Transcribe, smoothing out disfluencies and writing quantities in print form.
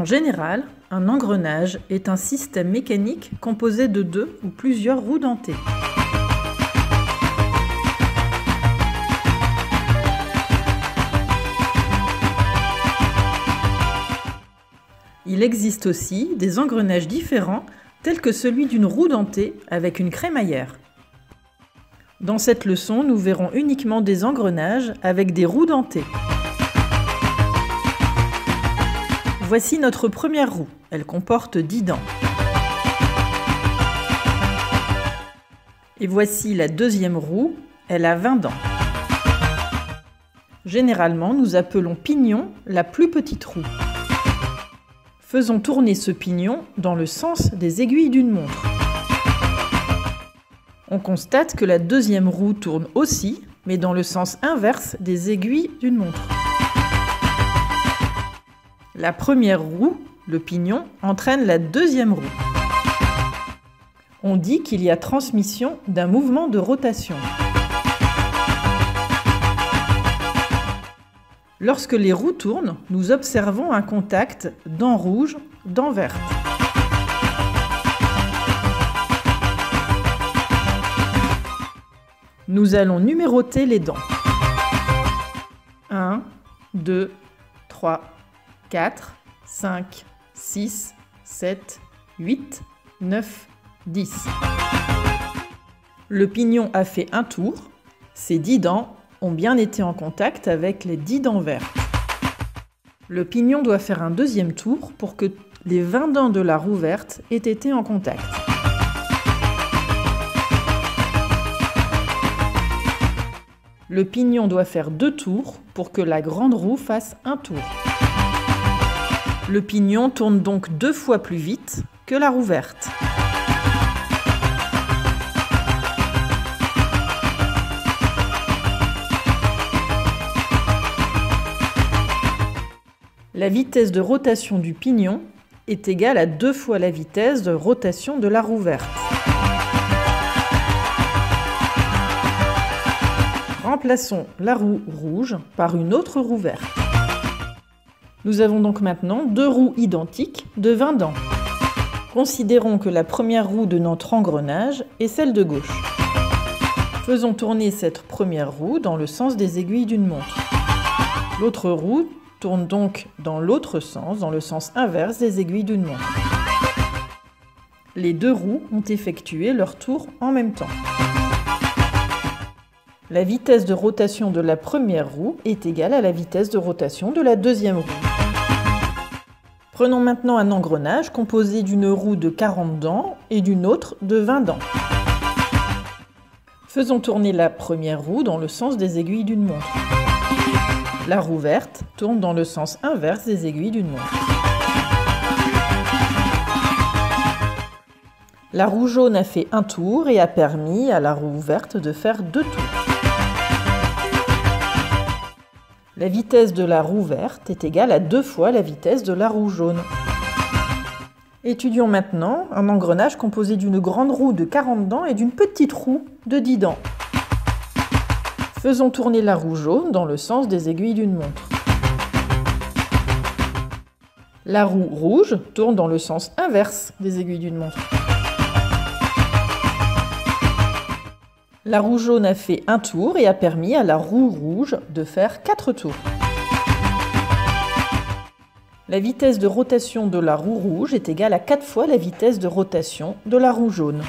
En général, un engrenage est un système mécanique composé de 2 ou plusieurs roues dentées. Il existe aussi des engrenages différents tels que celui d'une roue dentée avec une crémaillère. Dans cette leçon, nous verrons uniquement des engrenages avec des roues dentées. Voici notre première roue. Elle comporte 10 dents. Et voici la deuxième roue. Elle a 20 dents. Généralement, nous appelons pignon la plus petite roue. Faisons tourner ce pignon dans le sens des aiguilles d'une montre. On constate que la deuxième roue tourne aussi, mais dans le sens inverse des aiguilles d'une montre. La première roue, le pignon, entraîne la deuxième roue. On dit qu'il y a transmission d'un mouvement de rotation. Lorsque les roues tournent, nous observons un contact dent rouge, dent verte. Nous allons numéroter les dents. 1, 2, 3, 4, 5, 6, 7, 8, 9, 10. Le pignon a fait un tour. Ces 10 dents ont bien été en contact avec les 10 dents vertes. Le pignon doit faire un deuxième tour pour que les 20 dents de la roue verte aient été en contact. Le pignon doit faire 2 tours pour que la grande roue fasse un tour. Le pignon tourne donc 2 fois plus vite que la roue verte. La vitesse de rotation du pignon est égale à 2 fois la vitesse de rotation de la roue verte. Remplaçons la roue rouge par une autre roue verte. Nous avons donc maintenant 2 roues identiques de 20 dents. Considérons que la première roue de notre engrenage est celle de gauche. Faisons tourner cette première roue dans le sens des aiguilles d'une montre. L'autre roue tourne donc dans l'autre sens, dans le sens inverse des aiguilles d'une montre. Les 2 roues ont effectué leur tour en même temps. La vitesse de rotation de la première roue est égale à la vitesse de rotation de la deuxième roue. Prenons maintenant un engrenage composé d'une roue de 40 dents et d'une autre de 20 dents. Faisons tourner la première roue dans le sens des aiguilles d'une montre. La roue verte tourne dans le sens inverse des aiguilles d'une montre. La roue jaune a fait un tour et a permis à la roue verte de faire 2 tours. La vitesse de la roue verte est égale à 2 fois la vitesse de la roue jaune. Étudions maintenant un engrenage composé d'une grande roue de 40 dents et d'une petite roue de 10 dents. Faisons tourner la roue jaune dans le sens des aiguilles d'une montre. La roue rouge tourne dans le sens inverse des aiguilles d'une montre. La roue jaune a fait un tour et a permis à la roue rouge de faire 4 tours. La vitesse de rotation de la roue rouge est égale à 4 fois la vitesse de rotation de la roue jaune.